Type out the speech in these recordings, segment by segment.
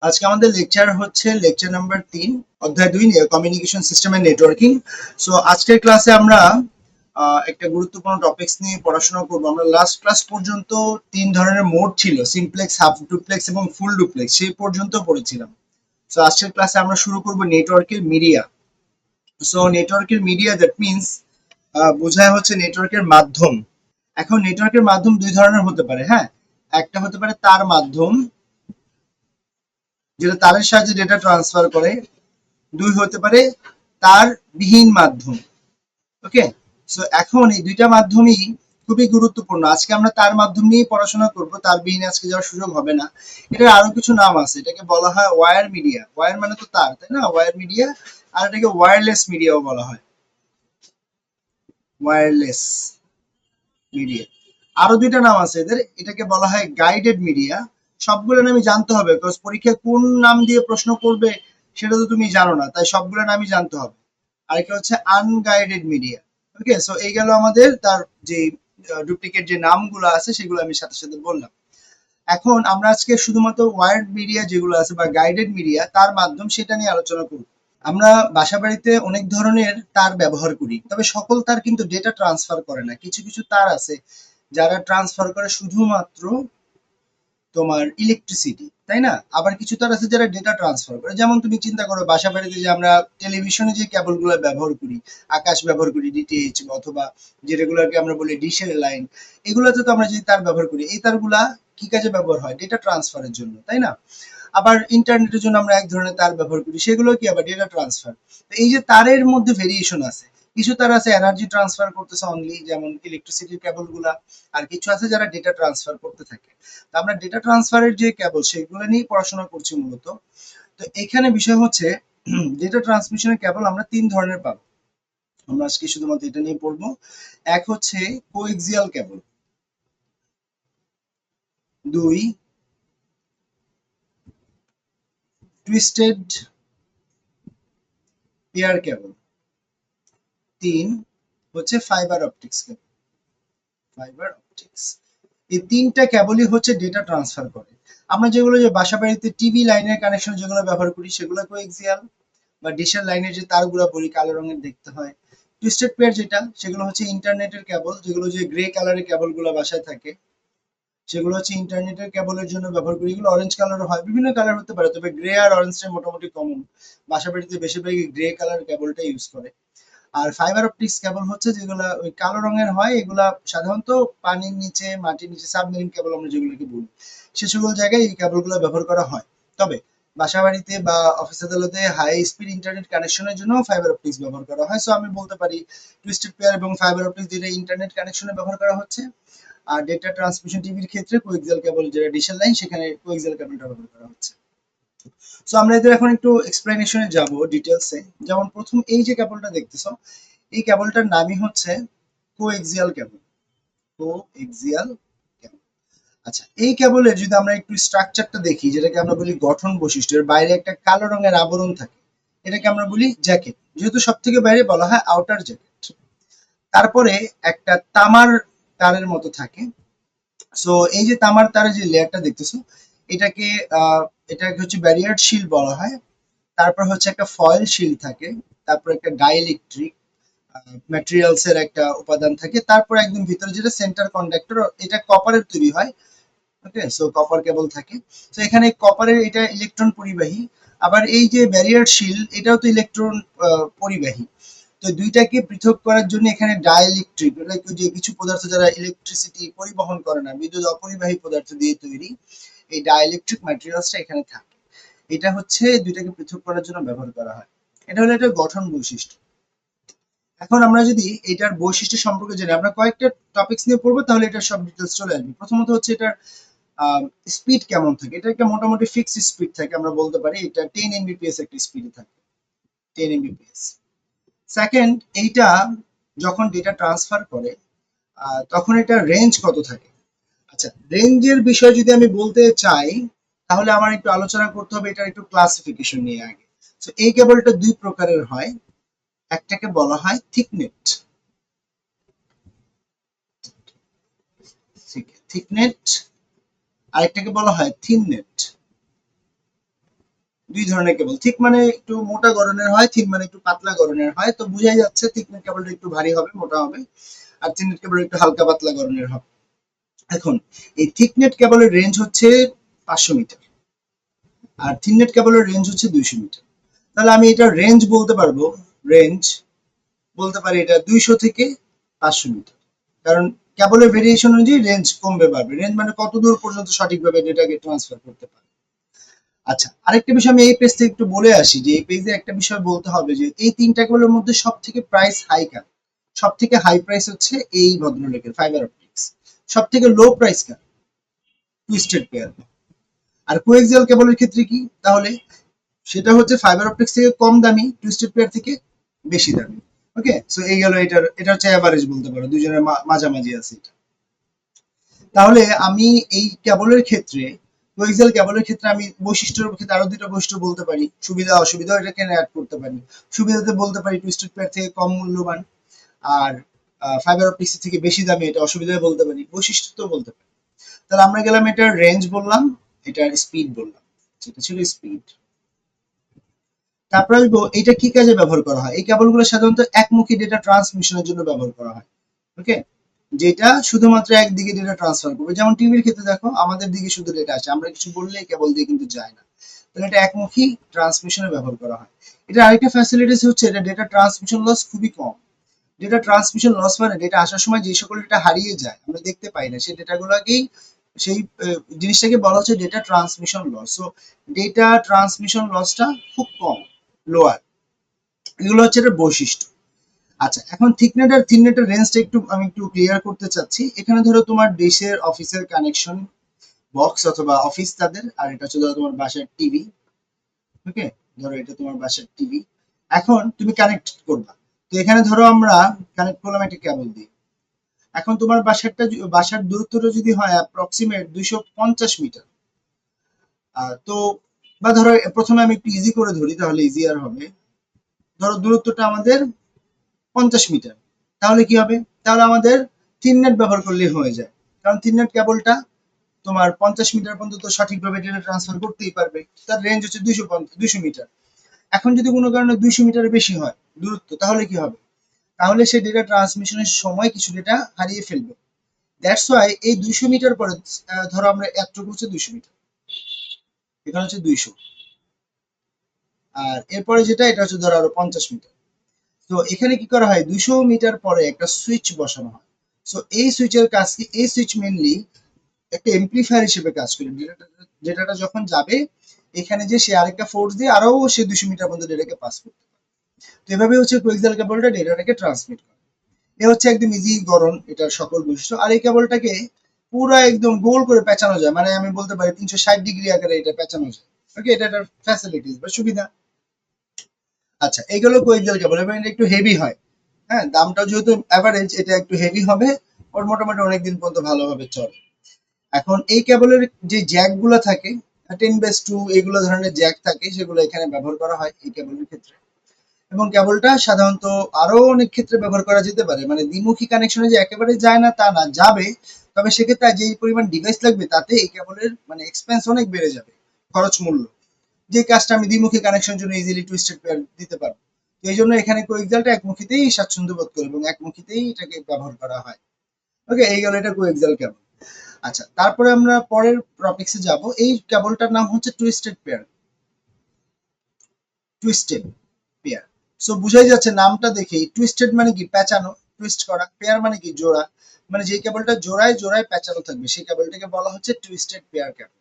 আজকে আমাদের লেকচার হচ্ছে লেকচার নাম্বার 3, অধ্যায় 2, communication system and networking. So আজকের ক্লাসে আমরা একটা গুরুত্বপূর্ণ টপিকস নিয়ে পড়াশোনা করব। আমরা লাস্ট ক্লাস পর্যন্ত 3 ধরনের মোড ছিল, সিমপ্লেক্স, হাফ ডুপ্লেক্স এবং ফুল ডুপ্লেক্স, সেই পর্যন্ত পড়েছিলাম। সো আজকের ক্লাসে আমরা শুরু করব নেটওয়ার্কের মিডিয়া। সো নেটওয়ার্কের মিডিয়া দ্যাট মিনস বোঝায় হচ্ছে নেটওয়ার্কের মাধ্যম। এখন নেটওয়ার্কের মাধ্যম 2 ধরনের হতে পারে। হ্যাঁ, একটা হতে পারে তার মাধ্যম, যেটা তারের সাহায্যে ডেটা ট্রান্সফার করে। 2 হতে পারে তার বিহীন মাধ্যম। ওকে, সো এখন এই 2টা মাধ্যমই খুবই গুরুত্বপূর্ণ। আজকে আমরা তার মাধ্যম নিয়েই পড়াশোনা করব, তার বিহীন আজকে যাওয়ার সুযোগ হবে না। এটার আরো কিছু নাম আছে, এটাকে বলা হয় ওয়্যার মিডিয়া। ওয়্যার মানে তো তার, তাই না? Wire media. আর এটাকে ওয়্যারলেস মিডিয়াও বলা হয়, ওয়্যারলেস মিডিয়া। আরো 2টা নাম আছে এদের, এটাকে বলা হয় গাইডেড মিডিয়া। সবগুলো নামই জানতে হবে, বিকজ পরীক্ষায় কোন নাম দিয়ে প্রশ্ন করবে সেটা তো তুমি জানো না, তাই সবগুলো নামই জানতে হবে। আরেকটা হচ্ছে আনগাইডেড মিডিয়া। ওকে, সো এই গেল আমাদের তার যে ডুপ্লিকেট যে নামগুলো আছে সেগুলো আমি সাথে সাথে বললাম। এখন আমরা আজকে শুধুমাত্র ওয়ার্ড মিডিয়া যেগুলো আছে বা গাইডেড মিডিয়া, তার মাধ্যম, সেটা নিয়ে আলোচনা করব। আমরা বাসাবাড়িতে অনেক ধরনের তার ব্যবহার করি, তবে সকল তার কিন্তু ডেটা ট্রান্সফার করে না। কিছু কিছু তার আছে যারা ট্রান্সফার করে শুধুমাত্র তোমার ইলেকট্রিসিটি, তাই না? আবার কিছু তার আছে যারা ডেটা ট্রান্সফার করে। যেমন তুমি চিন্তা করো, বাসা বাড়িতে যে আমরা টেলিভিশনে যে কেবলগুলো ব্যবহার করি, আকাশ ব্যবহার করি, ডিটিএইচ, অথবা যে রেগুলারকে আমরা বলি ডিশের লাইন, এগুলোতে তো আমরা যে তার ব্যবহার করি, এই তারগুলা কি কাজে ব্যবহার হয়? ডেটা ট্রান্সফারের জন্য, তাই না? আবার ইন্টারনেটের জন্য আমরা এক ধরনের তার ব্যবহার করি, সেগুলো কি আবার ডেটা ট্রান্সফার। এই যে তারের মধ্যে ভেরিয়েশন আছে, কিছু তার আছে এনার্জি ট্রান্সফার করতেছে অনলি, যেমন ইলেকট্রিসিটির কেবল গুলা। আর কিছু আছে যারা ডেটা ট্রান্সফার করতে থাকে। তো আমরা ডেটা ট্রান্সফারের যে কেবল, সেগুলো নিয়ে পড়াশোনা করছি মূলত। তো এখানে বিষয় হচ্ছে ডেটা ট্রান্সমিশনের কেবল আমরা 3 ধরনের পাবো। আমরা আজকে শুধুমাত্র এটা নিয়ে পড়বো। এক হচ্ছে coaxial cable, 2 twisted pair cable, 3 হচ্ছে ফাইবার অপটিক্স কেবল। ফাইবার অপটিক্স, এই 3টা কেবলই হচ্ছে ডেটা ট্রান্সফার করে। আমরা যেগুলো যে বাসা বাড়িতে টিভি লাইনের কানেকশন যেগুলো ব্যবহার করি, সেগুলো কোএক্সিয়াল। বা ডিশের লাইনের যে তারগুলো বলি, কালো রঙের দেখতে হয়। টুইস্টেড পেয়ার যেটা, সেগুলো হচ্ছে ইন্টারনেটের কেবল, যেগুলো যে গ্রে কালারের কেবলগুলো বাসায় থাকে, সেগুলো হচ্ছে ইন্টারনেটের কেবলের জন্য ব্যবহার করি। এগুলো অরেঞ্জ কালারও হয়, বিভিন্ন কালার হতে পারে, তবে গ্রে আর অরেঞ্জটা মোটামুটি কমন। বাসা বাড়িতে বেশিরভাগই গ্রে কালার কেবলটা ইউজ করে। আর ফাইবার অপটিক্স কেবল হচ্ছে যেগুলা ওই কালো রঙের হয়, এগুলা সাধারণত পানির নিচে, মাটির নিচে, সাবমেরিন কেবল আমরা যেগুলোকে বলি, সে সকল জায়গায় এই কেবলগুলো ব্যবহার করা হয়। তবে বাসা বাড়িতে বা অফিস আদালতে হাই স্পিড ইন্টারনেট কানেকশনের জন্য ফাইবার অপটিক্স ব্যবহার করা হয়। সো আমি বলতে পারি টুইস্টেড পেয়ার এবং ফাইবার অপটিক্স যেটা ইন্টারনেট কানেকশনে ব্যবহার করা হচ্ছে। আর ডেটা ট্রান্সমিশন টিভির ক্ষেত্রে কোএক্সিয়াল কেবল, যেটা ডিশের লাইন, সেখানে কোএক্সিয়াল কেবলটা ব্যবহার করা হচ্ছে। সো আমরা এদের এখন একটু এক্সপ্লেনেশনে যাব, ডিটেলসে। যেমন প্রথম এই যে কেবলটা দেখতেছো, এই কেবলটার নামই হচ্ছে কোএক্সিয়াল কেবল। Coaxial cable. আচ্ছা, এই কেবলের যদি আমরা একটু স্ট্রাকচারটা দেখি, যেটাকে আমরা বলি গঠন বৈশিষ্ট্য, এর বাইরে একটা কালো রঙের আবরণ থাকে, এটাকে আমরা বলি জ্যাকেট। যেহেতু সব থেকে বাইরে বলা হয় আউটার জ্যাকেট। তারপরে একটা তামার তারের মতো থাকে। সো এই যে তামার তারের যে লেয়ারটা দেখতেছো, এটাকে আহ এটাকে হচ্ছে ব্যারিয়ার শিল্ড বলা হয়। তারপর হচ্ছে একটা ফয়েল শিল্ড থাকে। তারপর একটা ডাইইলেকট্রিক ম্যাটেরিয়ালস এর একটা উপাদান থাকে। তারপর একদম ভিতরে যেটা সেন্টার কন্ডাক্টর, এটা কপারের তৈরি হয়। ওকে, সো কপার কেবল থাকে। তো এখানে কপারের এটা ইলেকট্রন পরিবাহী। আবার এই যে ব্যারিয়ার শিল্ড, এটাও তো ইলেকট্রন পরিবাহী। তো দুইটাকে পৃথক করার জন্য এখানে ডাইইলেকট্রিক, যে কিছু পদার্থ যারা ইলেকট্রিসিটি পরিবহন করে না, বিদ্যুৎ অপরিবাহী পদার্থ দিয়ে তৈরি, এই ডাইইলেকট্রিক ম্যাটেরিয়ালসটা এখানে থাকে। এটা হচ্ছে দুইটাকে পৃথক করার জন্য ব্যবহার করা হয়। এটা হলো একটা গঠন বৈশিষ্ট্য। এখন আমরা যদি এটার বৈশিষ্ট্য সম্পর্কে জানি, আমরা কয়েকটা টপিকস নিয়ে পড়বো, তাহলে এটার সব ডিটেলস চলে আসবে। প্রথমত হচ্ছে এটার স্পিড কেমন থাকে। এটা একটা মোটামুটি ফিক্সড স্পিড থাকে, আমরা বলতে পারি এটা 10 এমবিপিএস একটা স্পিডে থাকে, 10 এমবিপিএস। সেকেন্ড, এইটা যখন ডেটা ট্রান্সফার করে, তখন এটা রেঞ্জ কত থাকে। আচ্ছা, রেঞ্জের বিষয় যদি আমি বলতে চাই, তাহলে আমার একটু আলোচনা করতে হবে এটার একটু ক্লাসিফিকেশন নিয়ে আগে। তো এই কেবলটা 2 প্রকারের হয়। একটাকে বলা হয় থিকনেট, থিকনেট। আরেকটাকে বলা হয় থিন নেট। দুই ধরনের কেবল, থিক মানে একটু মোটা গড়নের হয়, থিন মানে একটু পাতলা গড়নের হয়। তো বুঝাই যাচ্ছে থিকনেট কেবলটা একটু ভারী হবে, মোটা হবে, আর থিকনেট কেবল একটু হালকা পাতলা গড়নের হবে। এখন এই থিকনেট কেবলের রেঞ্জ হচ্ছে 500 মিটার, আর থিননেট কেবলের রেঞ্জ হচ্ছে 200 মিটার। তাহলে আমি এটা রেঞ্জ বলতে পারবো, রেঞ্জ বলতে পারি এটা 200 থেকে 500 মিটার। কারণ কেবলের ভেরিয়েশন অনুযায়ী রেঞ্জ কমবে বাড়বে। রেঞ্জ মানে কত দূর পর্যন্ত সঠিকভাবে ডেটাকে ট্রান্সফার করতে পারে। আচ্ছা, আরেকটা বিষয় আমি এই পেজ থেকে একটু বলে আসি, যে এই পেজে একটা বিষয় বলতে হবে যে এই তিনটা কেবলের মধ্যে সব থেকে প্রাইস হাই কার, সব থেকে হাই প্রাইস হচ্ছে এই ভদ্রলোকের ফাইবার অপটিক্স। সব থেকে লো প্রাইস কার, টুইস্টেড পেয়ার। আর কোএক্সিয়াল কেবলের ক্ষেত্রে কি তাহলে, সেটা হচ্ছে ফাইবার অপটিক্স থেকে কম দামি, টুইস্টেড পেয়ার থেকে বেশি দামি। ওকে, সো এই গেল এটার, এটা হচ্ছে এভারেজ বলতে পারো, দুজনের মাঝামাঝি আছে এটা। তাহলে আমি এই কেবলের ক্ষেত্রে, কোএক্সিয়াল কেবলের ক্ষেত্রে আমি বৈশিষ্ট্যের ক্ষেত্রে আরো দুটো বৈশিষ্ট্য বলতে পারি, সুবিধা অসুবিধা এটাকে অ্যাড করতে পারি। সুবিধাতে বলতে পারি টুইস্টেড পেয়ার থেকে কম মূল্যবান, আর ফাইবার অপটিক্স থেকে বেশি দামি, এটা অসুবিধায় বলতে পারি, বৈশিষ্ট্য তো বলতে পারি। তাহলে আমরা গেলাম এটার রেঞ্জ বললাম, এটার স্পিড বললাম, যেটা ছিল স্পিড। তারপরে আসবো এটা কি কাজে ব্যবহার করা হয়। এই কেবলগুলো সাধারণত একমুখী ডেটা ট্রান্সমিশনের জন্য ব্যবহার করা হয়। ওকে, যেটা শুধুমাত্র একদিকে ডেটা ট্রান্সফার করবে। যেমন টিভির ক্ষেত্রে দেখো, আমাদের দিকে শুধু ডেটা আসে, আমরা কিছু বললেই কেবল দিয়ে কিন্তু যায় না। তাহলে এটা একমুখী ট্রান্সমিশনে ব্যবহার করা হয়। এটা আরেকটা ফ্যাসিলিটিস হচ্ছে এটা ডেটা ট্রান্সমিশন লস খুবই কম। ডেটা ট্রান্সমিশন লস মানে ডেটা আসার সময় যে সকল ডেটা হারিয়ে যায়, আমরা দেখতে পাই না, সেই ডেটাগুলোকেই, সেই জিনিসটাকে বলা হচ্ছে data transmission loss. So data transmission লসটা খুব কম, লোয়ার। এগুলো হচ্ছে এটার বৈশিষ্ট্য। আচ্ছা, এখন থিকনেট আর থিননেটের রেঞ্জটা একটু আমি একটু ক্লিয়ার করতে চাচ্ছি। এখানে ধরো তোমার দেশের অফিসের কানেকশন বক্স অথবা অফিস তাদের, আর এটা হচ্ছে ধরো তোমার বাসার টিভি। ওকে, ধরো এটা তোমার বাসার টিভি। এখন তুমি কানেক্ট করবা, তো এখানে ধরো আমরা কানেক্ট করলাম একটা কেবল দিয়ে। এখন তোমার বাসার দূরত্বটা যদি হয় অ্যাপ্রক্সিমেট 250 মিটার, তো বা ধরো প্রথমে আমি একটু ইজি করে ধরি, তাহলে ইজিয়ার হবে। ধরো দূরত্বটা আমাদের 50 মিটার, তাহলে কি হবে, তাহলে আমাদের থিন নেট ব্যবহার করলেই হয়ে যায়। কারণ থিন নেট কেবলটা তোমার 50 মিটার পর্যন্ত সঠিকভাবে ডেটা ট্রান্সফার করতেই পারবে। তার রেঞ্জ হচ্ছে 200 মিটার। এখন যদি কোনো কারণে 200 মিটারের বেশি হয় দূরত্ব, তাহলে কি হবে, তাহলে সে ডেটা ট্রান্সমিশনের সময় কিছু ডেটা হারিয়ে ফেলবে। দ্যাটস ওয়াই এই 200 মিটার পরে, ধরো আমরা এতটুকু হচ্ছে 200 মিটার, এখানে হচ্ছে 200, আর এরপরে যেটা এটা হচ্ছে ধরো আরো 50 মিটার। তো এখানে কি করা হয়, 200 মিটার পরে একটা সুইচ বসানো হয়। সো এই সুইচের কাজ কি, এই সুইচ মেনলি একটা এমপ্লিফায়ার হিসেবে কাজ করে। ডেটাটা যখন যাবে এখানে, যে সে আরেকটা ফোর্স দিয়ে আরো সে 200 মিটার পর্যন্ত ডেটাকে পাস করতে পারে। তো এভাবে হচ্ছে কোয়েক্সিয়াল কেবলটা ডেটাটাকে ট্রান্সমিট করে। এ হচ্ছে একদম ইজি গড়ন এটার সকল বৈশিষ্ট্য। আর এই কেবলটাকে পুরো একদম গোল করে পেঁচানো যায়, মানে আমি বলতে পারি 360 ডিগ্রি আকারে এটা পেঁচানো যায়। ওকে, এটা একটা ফ্যাসিলিটিস বা সুবিধা। আচ্ছা, এইগুলো কোয়েক্সিয়াল কেবল, এবং এটা একটু হেভি হয়। হ্যাঁ, দামটা যেহেতু অ্যাভারেজ, এটা একটু হেভি হবে, ওর মোটামুটি অনেকদিন পর্যন্ত ভালোভাবে চলে। এখন এই কেবলের যে জ্যাক গুলো থাকে, 10/2 এগুলো ধরনের জ্যাক থাকে, সেগুলো এখানে ব্যবহার করা হয় এই কেবলের ক্ষেত্রে। এবং কেবলটা সাধারণত আরো অনেক ক্ষেত্রে ব্যবহার করা যেতে পারে, মানে দ্বিমুখী কানেকশনে যে একেবারে যায় না তা না, যাবে, তবে সেক্ষেত্রে যে পরিমাণ ডিভাইস লাগবে তাতে এই কেবলের মানে এক্সপেন্স অনেক বেড়ে যাবে, খরচ মূল্য। যে কাজটা আমি দ্বিমুখী কানেকশনের জন্য ইজিলি টুইস্টেড পেয়ার দিতে পারবো। তো এই জন্য এখানে কোএক্সালটা একমুখীতেই স্বাচ্ছন্দ্য বোধ করে এবং একমুখীতেই এটাকে ব্যবহার করা হয়। ওকে, এই গেল এটা কোএক্সাল কেবল। আচ্ছা, তারপরে আমরা পরের টপিক্সে যাব। এই কেবলটার নাম হচ্ছে twisted pair. Twisted pair. So বুঝাই যাচ্ছে নামটা দেখেই, টুইস্টেড মানে কি পেঁচানো, টুইস্ট করা, পেয়ার মানে কি জোড়া, মানে যে কেবলটা জোড়ায় জোড়ায় পেঁচানো থাকবে সেই কেবলটাকে বলা হচ্ছে টুইস্টেড পেয়ার কেবল।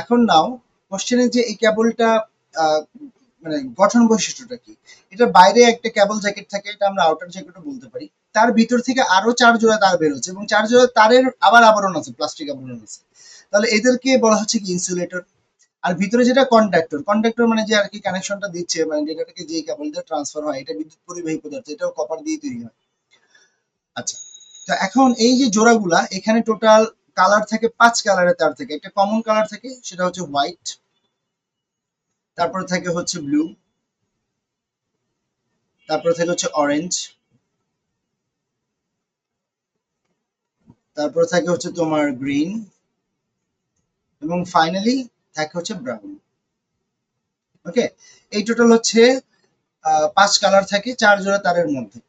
এখন নাও কোশ্চেনে যে এই কেবলটা মানে গঠন বৈশিষ্ট্যটা কি। এটার বাইরে একটা কেবল জ্যাকেট থাকে, এটা আমরা আউটার জ্যাকেটও বলতে পারি। তার ভিতর থেকে আরো 4 জোড়া তার বের হচ্ছে, এবং 4 জোড়া তারের আবার আবরণ আছে, প্লাস্টিক আবরণ আছে। তাহলে এদেরকে বলা হচ্ছে কি ইনসুলেটর। আর ভিতরে যেটা কন্ডাক্টর, কন্ডাক্টর মানে যে আর কি কানেকশনটা দিচ্ছে, মানে ডেটাটাকে যে কেবল দিয়ে ট্রান্সফার হয়, এটা বিদ্যুৎ পরিবাহী পদার্থ, এটাও কপার দিয়ে তৈরি হয়। আচ্ছা, তো এখন এই যে জোড়াগুলা, এখানে টোটাল কালার থাকে 5 কালারের তার থাকে। একটা কমন কালার থাকে, সেটা হচ্ছে হোয়াইট, তারপরে থাকে হচ্ছে ব্লু, তারপরে থাকে হচ্ছে অরেঞ্জ, তারপরে থাকে হচ্ছে তোমার গ্রিন, এবং ফাইনালি থাকে হচ্ছে ব্রাউন। ওকে, এই টোটাল হচ্ছে 5 কালার থাকে 4 জোড়া তারের মধ্যে।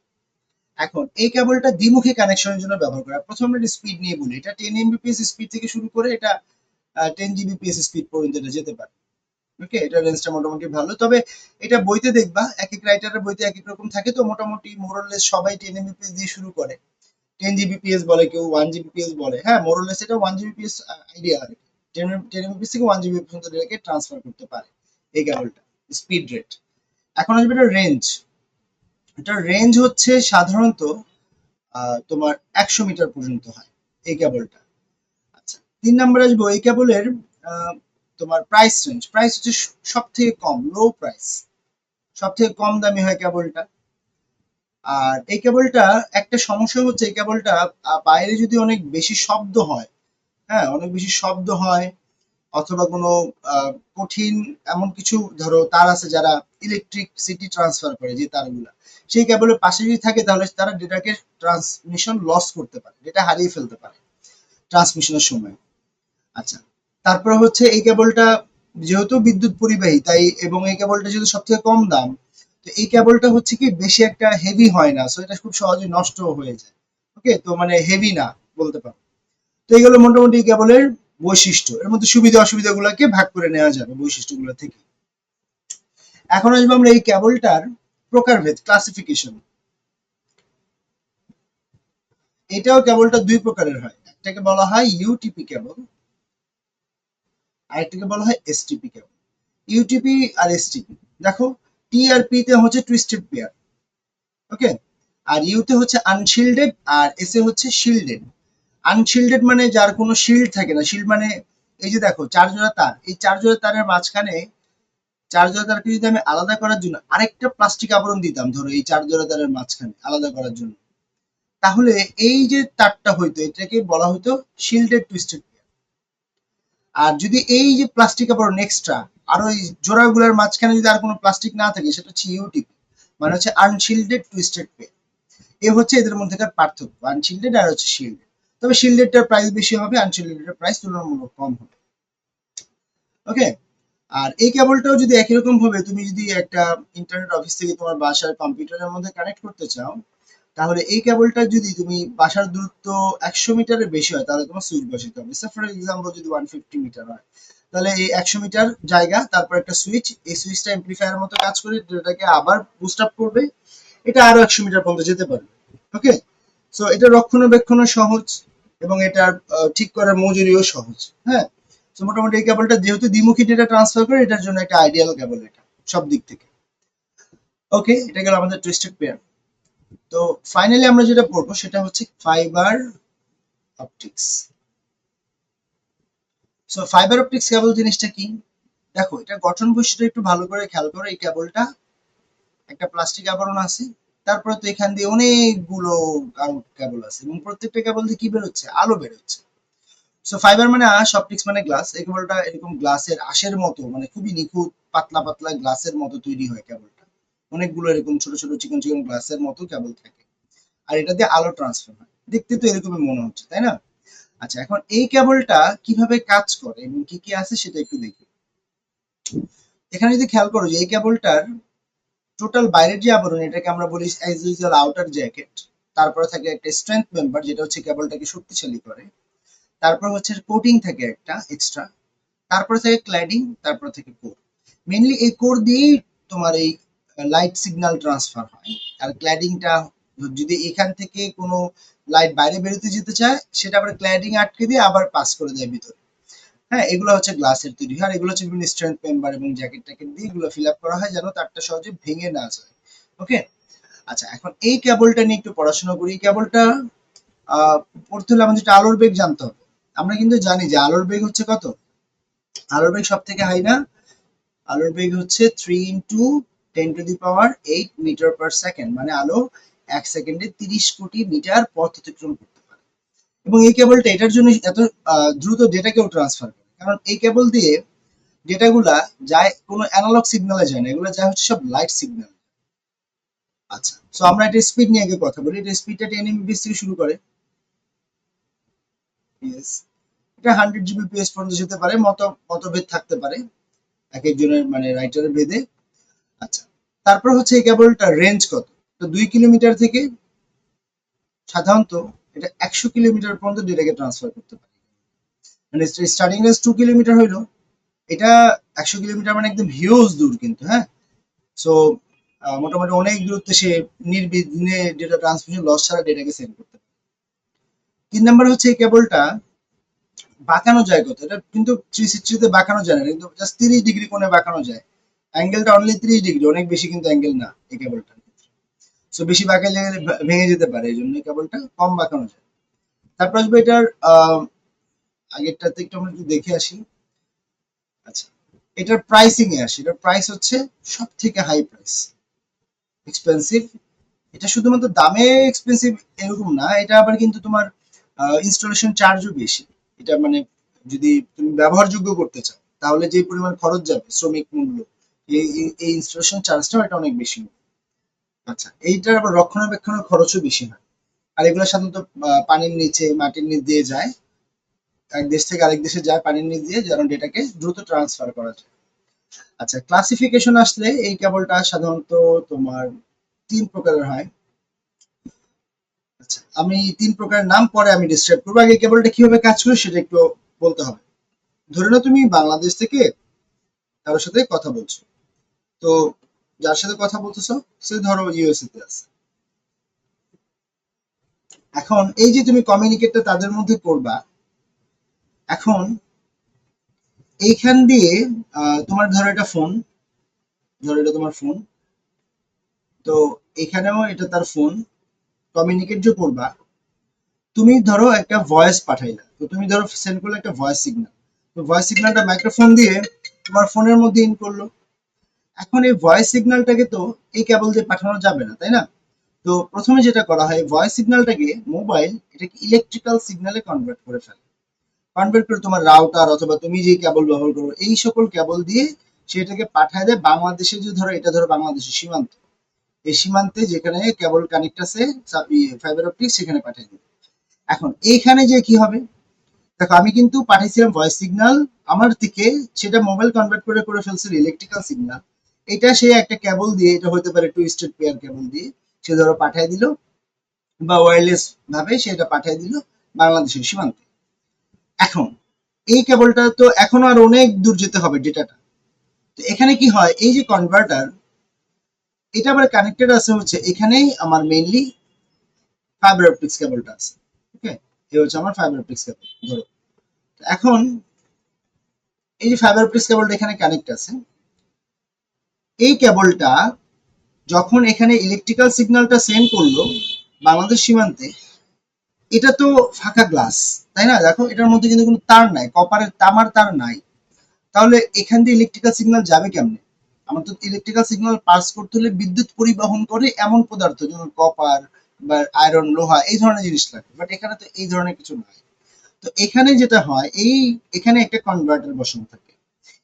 এখন এই কেবলটা দ্বিমুখী কানেকশনের জন্য ব্যবহার করা। প্রথমে এটা স্পিড নিয়ে বলি, এটা 10 Mbps স্পিড থেকে শুরু করে এটা 10 Gbps স্পিড পর্যন্ত এটা যেতে পারে। ওকে, এটা রেঞ্জটা মোটামুটি ভালো। তবে এটা বইতে দেখবা এক এক রাইটারের বইতে এক এক রকম থাকে, তো মোটামুটি মোরলেস সবাই 10 Mbps দিয়ে শুরু করে। 10 Gbps বলে, কেউ 1 Gbps বলে। হ্যাঁ, মোরলেস এটা 1 Gbps আইডিয়া আর কি। 10 Mbps থেকে 1 GB পর্যন্ত এটাকে ট্রান্সফার করতে পারে এই কেবলটা, স্পিড রেট। এখন আসবে এটা রেঞ্জ। এটার রেঞ্জ হচ্ছে সাধারণত তোমার 100 মিটার পর্যন্ত হয় এই কেবলটা। আচ্ছা, 3 নাম্বার আসবো এই কেবলের তোমার প্রাইস রেঞ্জ। প্রাইস হচ্ছে সব থেকে কম, লো প্রাইস, সব থেকে কম দামি হয় কেবলটা। আর এই কেবলটা একটা সমস্যা হচ্ছে, এই কেবলটা বাইরে যদি অনেক বেশি শব্দ হয়, হ্যাঁ অনেক বেশি শব্দ হয়, অথবা কোনো কঠিন এমন কিছু ধরো তার আছে যারা ইলেকট্রিসিটি ট্রান্সফার করে যে তারগুলা, সেই কেবলের পাশে যদি থাকে তাহলে তারা ডেটাকে ট্রান্সমিশন লস করতে পারে, ডেটা হারিয়ে ফেলতে পারে ট্রান্সমিশনের সময়। আচ্ছা, তারপর হচ্ছে এই কেবলটা যেহেতু বিদ্যুৎ পরিবাহী তাই, এবং এই কেবলটা যেহেতু সব থেকে কম দাম, তো এই কেবলটা হচ্ছে কি বেশি একটা হেভি হয় না, সো এটা খুব সহজে নষ্ট হয়ে যায়। ওকে, তো মানে হেভি না বলতে পারো। তো এইগুলো মোটামুটি কেবলের বৈশিষ্ট্য, এর মধ্যে সুবিধা অসুবিধা গুলাকে ভাগ করে নেওয়া যাবে বৈশিষ্ট্যগুলো থেকে। এখন আসবো আমরা এই কেবলটার প্রকারভেদ, ক্লাসিফিকেশন। এটাও কেবলটা দুই প্রকারের হয়, একটাকে বলা হয় ইউটিপি কেবল, আরেকটাকে বলা হয় এসটিপি কেবল। ইউটিপি আর এসটিপি, দেখো টি আর পি তে হচ্ছে টুইস্টেড পেয়ার, ওকে, আর ইউতে হচ্ছে আনশিল্ডেড, আর এস এ হচ্ছে শিল্ডেড। আনশিল্ডেড মানে যার কোনো শিল্ড থাকে না। শিল্ড মানে এই যে দেখো 4 জোড়া তার, এই 4 জোড়া তারের মাঝখানে 4 জোড়া তারকে যদি আমি আলাদা করার জন্য আরেকটা প্লাস্টিক আবরণ দিতাম, ধরো এই 4 জোড়া তারের মাঝখানে আলাদা করার জন্য, তাহলে এই যে তারটা হইতো এটাকে বলা হতো শিল্ডেড টুইস্টেড। আর যদি এই যে প্লাস্টিক আবরণ এক্সট্রা আর ওই জোড়াগুলোর মাঝখানে যদি আর কোনো প্লাস্টিক না থাকে, সেটা হচ্ছে ইউটিপি, মানে হচ্ছে আনশিল্ডেড টুইস্টেড পেয়ার। এ হচ্ছে এদের মধ্যেকার পার্থক্য, আনশিল্ডেড আর হচ্ছে শিল্ডেড। তবে শিল্ডেডটার প্রাইস বেশি হবে, আনশিল্ডেডের প্রাইস তুলনামূলক কম হবে। ওকে, আর এই কেবলটাও যদি একই রকম ভাবে তুমি যদি একটা ইন্টারনেট অফিস থেকে তোমার বাসার কম্পিউটারের মধ্যে কানেক্ট করতে চাও, তাহলে এই কেবলটা যদি তুমি বাসার দূরত্ব 100 মিটারের বেশি হয় তাহলে তোমার সুইচ বসাতে হবে। ফর এক্সাম্পল যদি 150 মিটার হয়, তাহলে এই 100 মিটার জায়গা তারপর একটা সুইচ, এই সুইচটা এমপ্লিফায়ারের মতো কাজ করে এটাকে আবার বুস্ট আপ করবে, এটা আরো 100 মিটার পর্যন্ত যেতে পারবে। ওকে, সো এটা রক্ষণাবেক্ষণও সহজ এবং এটার ঠিক করার মজুরিও সহজ। হ্যাঁ, তো মোটামুটি এই কেবলটা যেহেতু দ্বিমুখী ডেটা ট্রান্সফার করে, এটার জন্য একটা আইডিয়াল কেবল এটা সব দিক থেকে। ওকে, এটা গেল আমাদের টুইস্টেড পেয়ার। তো ফাইনালি আমরা যেটা পড়বো সেটা হচ্ছে fibre optics. So fibre optics cable জিনিসটা কি? দেখো এটা গঠন বৈশিষ্ট্য একটু ভালো করে খেয়াল করো। এই কেবলটা একটা প্লাস্টিক আবরণ আছে, তারপরে তো এখান দিয়ে অনেকগুলো কেবল আছে এবং প্রত্যেকটা কেবল দিয়ে কি বেরোচ্ছে? আলো বেরোচ্ছে। সো ফাইবার মানে আঁশ, অপটিক্স মানে গ্লাস। এই কেবলটা এরকম গ্লাসের আঁশের মতো, মানে খুবই নিখুঁত পাতলা পাতলা গ্লাসের মতো তৈরি হয় কেবলটা। অনেকগুলো এরকম ছোট ছোট চিকন চিকন গ্লাসের মতো কেবল থাকে, আর এটা দিয়ে আলো ট্রান্সফার হয়। দেখতে তো এরকমই মনে হচ্ছে, তাই না? আচ্ছা, এখন এই কেবলটা কিভাবে কাজ করে এবং কি কি আছে সেটা একটু দেখি। এখানে যদি খেয়াল করো যে এই কেবলটার টোটাল বাইরের যে আবরণ, এটাকে আমরা বলি অ্যাজ ইউজুয়াল আউটার জ্যাকেট। তারপরে থাকে একটা স্ট্রেংথ মেম্বার, যেটা হচ্ছে কেবলটাকে শক্তিশালী করে। তারপর হচ্ছে কোটিং থাকে একটা এক্সট্রা। তারপরে থাকে ক্ল্যাডিং, তারপরে থাকে কোর। মেইনলি এই কোর দিয়েই তোমার এই লাইট সিগন্যাল ট্রান্সফার হয়। আর ক্ল্যাডিংটা যদি এখান থেকে কোনো লাইট বাইরে বেরোতে যেতে চায়, সেটা আবার ক্ল্যাডিং আটকে দিয়ে আবার পাস করে দেয় ভিতরে। হ্যাঁ, এগুলো হচ্ছে গ্লাসের তৈরি হয়, আর এগুলো হচ্ছে বিভিন্ন স্ট্রেংথ মেম্বার এবং জ্যাকেট ট্যাকেট দিয়ে এগুলো ফিল আপ করা হয় যেন তারটা সহজে ভেঙে না যায়। ওকে, আচ্ছা, এখন এই কেবলটা নিয়ে একটু পড়াশোনা করি। এই কেবলটা পড়তে হলে আমাদের একটা আলোর বেগ জানতে হবে। আমরা কিন্তু জানি যে আলোর বেগ হচ্ছে কত? আলোর বেগ সব থেকে হাই না? আলোর বেগ হচ্ছে 3 ইন্টু 10⁸ মিটার পার সেকেন্ড, মানে আলো 1 সেকেন্ডে 30 কোটি মিটার পথ অতিক্রম করতে পারে। এবং এই কেবলটা এটার জন্য এত দ্রুত ডেটাকেও ট্রান্সফার করে, কারণ এই কেবল দিয়ে ডেটাগুলা যায় কোনো অ্যানালগ সিগন্যালে যায় না, এগুলো যায় হচ্ছে সব লাইট সিগন্যাল। আচ্ছা, সো আমরা এটা স্পিড নিয়ে আগে কথা বলি। এটা স্পিডটা 10 Mbps থেকে শুরু করে। ইয়েস, এটা 100 Gbps পর্যন্ত যেতে পারে, মতভেদ থাকতে পারে। এক একজনের মানে রাইটারের ভেদে। আচ্ছা, তারপর হচ্ছে এই কেবলটা রেঞ্জ কত? তো 2 কিলোমিটার থেকে সাধারণত এটা 100 কিলোমিটার পর্যন্ত ডেটাকে ট্রান্সফার করতে পারে। মানে স্টার্টিং রেঞ্জ 2 কিলোমিটার হইলো, এটা 100 কিলোমিটার মানে একদম হিউজ দূর কিন্তু, হ্যাঁ। সো মোটামুটি অনেক দূরত্বে সে নির্বিঘ্নে ডেটা ট্রান্সমিশন লস ছাড়া ডেটাকে সেন্ড করতে পারে। 3 নাম্বার হচ্ছে এই কেবলটা বাঁকানো যায় কত? এটা কিন্তু 360 বাঁকানো যায় না, কিন্তু জাস্ট 30 ডিগ্রি কোণে বাঁকানো যায়। অ্যাঙ্গেলটা অনলি 30 ডিগ্রি, অনেক বেশি কিন্তু অ্যাঙ্গেল না এই কেবলটা। সো বেশি বাঁকালে ভেঙে যেতে পারে, এই জন্য এই কেবলটা কম বাঁকানো যায়। তারপর আসবে এটার আগেরটাতে একটু আমরা একটু দেখে আসি। আচ্ছা, এটার প্রাইসিং এ আসি। এটার প্রাইস হচ্ছে সব থেকে হাই প্রাইস, এক্সপেন্সিভ। এটা শুধুমাত্র দামে এক্সপেন্সিভ এরকম না, এটা আবার কিন্তু তোমার ইনস্টলেশন চার্জও বেশি। এটা মানে যদি তুমি ব্যবহারযোগ্য করতে চাও তাহলে যে পরিমাণ খরচ যাবে, শ্রমিক মূল্য, এই ইনস্টলেশন চার্জটাও এটা অনেক বেশি। আচ্ছা, এইটার আবার রক্ষণাবেক্ষণের খরচও বেশি হয়। আর এগুলো সাধারণত পানির নিচে, মাটির নিচ দিয়ে যায়, এক দেশ থেকে আরেক দেশে যায় পানির নিচ দিয়ে, যেন ডেটাকে দ্রুত ট্রান্সফার করা যায়। আচ্ছা, ক্লাসিফিকেশন আসলে এই কেবলটা সাধারণত তোমার 3 প্রকারের হয়। আচ্ছা, আমি 3 প্রকারের নাম পরে আমি ডিসক্রাইব করবো, আগে কেবলটা কিভাবে কাজ করে সেটা একটু বলতে হবে। ধরে নাও তুমি বাংলাদেশ থেকে কারোর সাথে কথা বলছো, তো যার সাথে কথা বলতেছো সে ধরো ইউএসএ তে আছে। এখন এই যে তুমি কমিউনিকেটটা তাদের মধ্যে করবা, এখন এইখান দিয়ে তোমার ধরো এটা ফোন, ধরো এটা তোমার ফোন, তো এখানেও এটা তার ফোন, কমিউনিকেট যে করবা, তুমি ধরো একটা ভয়েস পাঠাইলা, তো তুমি ধরো সেন্ড করলে একটা ভয়েস সিগন্যাল, তো ভয়েস সিগন্যালটা মাইক্রোফোন দিয়ে তোমার ফোনের মধ্যে ইন করলো। এখন এই ভয়েস সিগন্যালটাকে তো এই কেবল দিয়ে পাঠানো যাবে না, তাই না? তো প্রথমে যেটা করা হয়, ভয়েস সিগন্যালটাকে মোবাইল এটাকে ইলেকট্রিক্যাল সিগন্যালে কনভার্ট করে ফেলে। কনভার্ট করে তোমার রাউটার অথবা তুমি যে কেবল ব্যবহার করো এই সকল কেবল দিয়ে সেটাকে পাঠায় দেয় বাংলাদেশে। যে ধরো এটা ধরো বাংলাদেশের সীমান্ত, এই সীমান্তে যেখানে কেবল কানেক্ট আছে ফাইবার অপটিক, সেখানে পাঠিয়ে দেবে। এখন এইখানে যে কি হবে, দেখো আমি কিন্তু পাঠিয়েছিলাম ভয়েস সিগন্যাল আমার থেকে, সেটা মোবাইল কনভার্ট করে করে ফেলছিল ইলেকট্রিক্যাল সিগন্যাল। এটা সে একটা কেবল দিয়ে, এটা হতে পারে টুইস্টেড পেয়ার কেবল দিয়ে সে ধরো পাঠিয়ে দিল, বা ওয়্যারলেস ভাবে সেটা পাঠিয়ে দিল বাংলাদেশের সীমান্তে। এখন এই কেবলটা তো এখনো আর অনেক দূর যেতে হবে ডেটাটা। তো এখানে কি হয়, এই যে কনভার্টার, এটা আবার কানেক্টেড আছে হচ্ছে এখানেই আমার মেইনলি ফাইবার অপটিক্স কেবলটা আছে। ওকে, এই হচ্ছে আমার ফাইবার অপটিক্স কেবল ধরো। এখন এই যে ফাইবার অপটিক্স কেবলটা এখানে কানেক্ট আছে, এই কেবলটা যখন এখানে ইলেকট্রিক্যাল সিগন্যালটা সেন্ড করলো বাংলাদেশ সীমান্তে, এটা তো ফাঁকা গ্লাস, তাই না? দেখো এটার মধ্যে কিন্তু কোনো তার নাই, কপারের তামার তার নাই। তাহলে এখান দিয়ে ইলেকট্রিক্যাল সিগন্যাল যাবে কেমনে? আমার তো ইলেকট্রিক্যাল সিগন্যাল পাস করতে হলে বিদ্যুৎ পরিবহন করে এমন পদার্থ, যেমন কপার বা আয়রন, লোহা, এই ধরনের জিনিস লাগে। বাট এখানে তো এই ধরনের কিছু নাই। তো এখানে যেটা হয়, এখানে একটা কনভার্টার বসানো থাকে।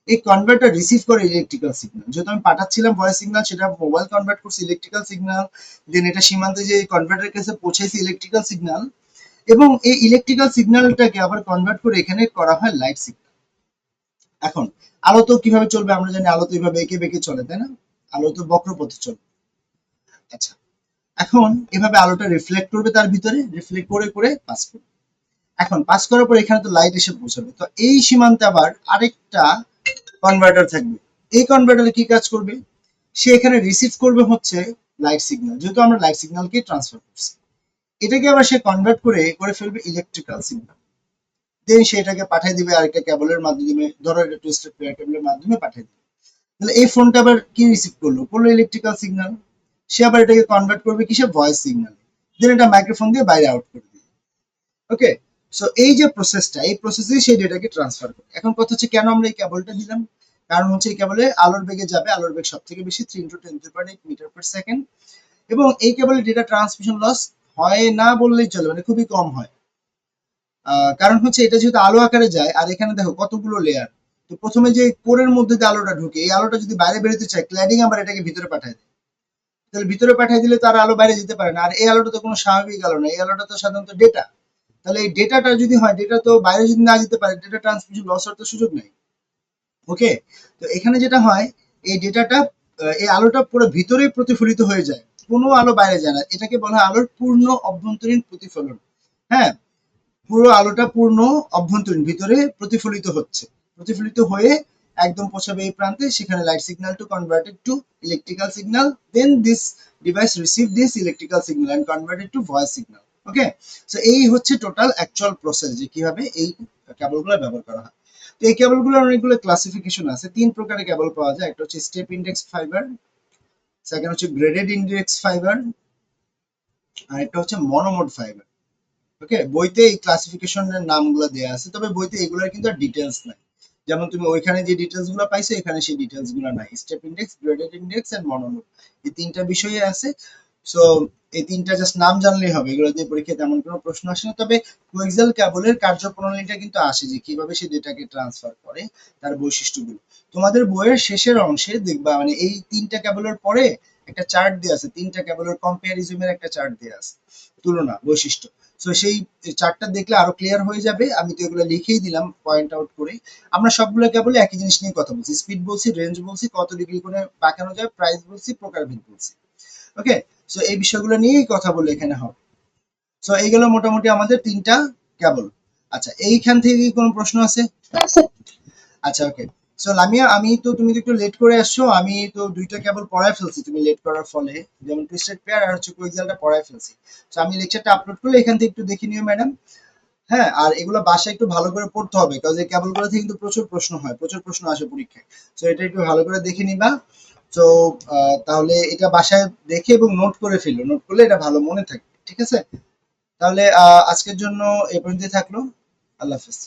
এই কনভার্টার রিসিভ করে ইলেকট্রিক্যাল সিগন্যাল, যেহেতু আমি পাঠাচ্ছিলাম ভয়েস সিগন্যাল, সেটা মোবাইল কনভার্ট করছে ইলেকট্রিক্যাল সিগন্যাল, দেন এটা সীমান্তে যে কনভার্টারের কাছে পৌঁছেছে ইলেকট্রিক্যাল সিগন্যাল, এবং এই ইলেকট্রিক্যাল সিগন্যালটাকে আবার কনভার্ট করে এখানে করা হয় লাইট সিগন্যাল। এখন আলো তো কিভাবে চলবে আমরা জানি, আলো তো এইভাবে এঁকে বেঁকে চলে, তাই না? আলো তো বক্রপথে চলে। আচ্ছা, এখন এভাবে আলোটা রিফ্লেক্ট করবে তার ভিতরে, রিফ্লেক্ট করে করে পাস করবে। এখন পাস করার পর এখানে তো লাইট এসে পৌঁছাবে, তো এই সীমান্তে আবার আরেকটা কনভার্টার থাকবে। এই কনভার্টারে কি কাজ করবে, সে এখানে রিসিভ করবে হচ্ছে লাইট সিগন্যাল, যেহেতু আমরা লাইট সিগন্যালকে ট্রান্সফার করছি, এটাকে আবার সে কনভার্ট করে করে ফেলবে ইলেকট্রিক্যাল সিগন্যাল। দেন সেটাকে পাঠিয়ে দিবে আরেকটা কেবলের মাধ্যমে, ধরো এটা টুইস্টেড পেয়ার কেবলের মাধ্যমে পাঠিয়ে দিবে। তাহলে এই ফোনটা আবার কি রিসিভ করলো, করলো ইলেকট্রিক্যাল সিগন্যাল, সে আবার এটাকে কনভার্ট করবে কিসে, ভয়েস সিগন্যাল, দেন এটা মাইক্রোফোন দিয়ে বাইরে আউট করে দিবে। ওকে, সো এই যে প্রসেসটা, এই প্রসেসে সেই ডেটাকে ট্রান্সফার করে। এখন কথা হচ্ছে কেন আমরা এই কেবলটা দিলাম, কারণ হচ্ছে এই কেবলে আলোর বেগে যাবে, আলোর বেগ সব থেকে বেশি 3 × 10⁸ মিটার/সেকেন্ড, এবং এই কেবলে ডেটা ট্রান্সমিশন লস হয় না বললেই চলে, মানে খুবই কম হয়। কারণ হচ্ছে এটা যেহেতু আলো আকারে যায়, আর এখানে দেখো কতগুলো লেয়ার, তো প্রথমে যে কোরের মধ্যে যে আলোটা ঢুকে, এই আলোটা যদি বাইরে বেরোতে চায়, ক্ল্যাডিং আবার এটাকে ভিতরে পাঠায় দেয়। তাহলে ভিতরে পাঠিয়ে দিলে তার আলো বাইরে যেতে পারে না, আর এই আলোটা তো কোনো স্বাভাবিক আলো না, এই আলোটা তো সাধারণত ডেটা। তাহলে এই ডেটাটা যদি হয়, ডেটা তো বাইরে যদি না যেতে পারে, ডেটা ট্রান্সমিশন লস হওয়ার তো সুযোগ নেই, ওকে, তো এখানে যেটা হয় এই ডেটাটা এই আলোটা পুরো ভিতরে প্রতিফলিত হয়ে যায়, কোনো আলো বাইরে যায় না, এটাকে বলা হয় আলোর পূর্ণ অভ্যন্তরীণ প্রতিফলন। হ্যাঁ, পুরো আলোটা পূর্ণ অভ্যন্তরীণ ভিতরে প্রতিফলিত হচ্ছে, প্রতিফলিত হয়ে একদম পৌঁছাবে এই প্রান্তে, সেখানে light signal to converted to electrical signal, then this device receive this electrical signal and converted to voice signal. Okay, so এই হচ্ছে টোটাল অ্যাকচুয়াল প্রসেস যে কিভাবে এই কেবলগুলো ব্যবহার করা হয়। তো এই কেবলগুলোর অনেকগুলো ক্লাসিফিকেশন আছে, তিন প্রকারের কেবল পাওয়া যায়, একটা হচ্ছে স্টেপ ইন্ডেক্স ফাইবার, সেকেন্ড হচ্ছে গ্রেডেড ইন্ডেক্স ফাইবার, আর একটা হচ্ছে মনোমোড ফাইবার। ওকে, বইতে এই ক্লাসিফিকেশনের নামগুলো দেয়া আছে, তবে বইতে এগুলোর কিন্তু আর ডিটেলস নাই। যেমন তুমি ওইখানে যে ডিটেলস গুলো পাইছো এখানে সেই ডিটেলস গুলো নাই। Step index, graded index and monomode, এই তিনটা বিষয়ে আছে। সো এই তিনটা জাস্ট নাম জানলেই হবে, এগুলো দিয়ে পরীক্ষায় তেমন কোনো প্রশ্ন আসে না। তবে কোয়েক্সেল কেবলের কার্যপ্রণালীটা কিন্তু আসে যে কিভাবে সে ডেটাকে ট্রান্সফার করে, তার বৈশিষ্ট্যগুলো। তোমাদের বইয়ের শেষের অংশে দেখবা মানে এই তিনটা কেবলের পরে একটা চার্ট দেওয়া আছে, তিনটা কেবলের কম্পারিজনের একটা চার্ট দেওয়া আছে, তুলনা বৈশিষ্ট্য। সো সেই চার্টটা দেখলে আরো ক্লিয়ার হয়ে যাবে, আমি তো এগুলো লিখেই দিলাম পয়েন্ট আউট করে। আমরা সবগুলো কেবলে একই জিনিস নিয়ে কথা বলছি, স্পিড বলছি, রেঞ্জ বলছি, কত ডিগ্রি করে বাঁকানো যায়, প্রাইস বলছি, প্রকারভেদ বলছি। ওকে, সো এই বিষয়গুলো নিয়েই কথা বলে এখানে হবে। সো এইগুলো মোটামুটি আমাদের তিনটা কেবল। আচ্ছা, এইখান থেকে কি কোনো প্রশ্ন আছে? আচ্ছা, ওকে। সো লামিয়া, আমি তো তুমি তো একটু লেট করে আসছো, আমি তো দুইটা কেবল পড়ায় ফেলছি তুমি লেট করার ফলে, যেমন টুইস্টেড পেয়ার আর হচ্ছে কোয়েক্সেলটা পড়ায় ফেলছি। সো আমি লেকচারটা আপলোড করলে এখান থেকে একটু দেখে নিও ম্যাডাম। হ্যাঁ, আর এগুলো বাসায় একটু ভালো করে পড়তে হবে, কারণ এই কেবলগুলো থেকে কিন্তু প্রচুর প্রশ্ন হয়, প্রচুর প্রশ্ন আসে পরীক্ষায়। সো এটা একটু ভালো করে দেখে নিবা। তো তাহলে এটা বাসায় দেখে এবং নোট করে ফেলো, নোট করলে এটা ভালো মনে থাকবে, ঠিক আছে? তাহলে আজকের জন্য এ পর্যন্তই থাকলো। আল্লাহ হাফেজ।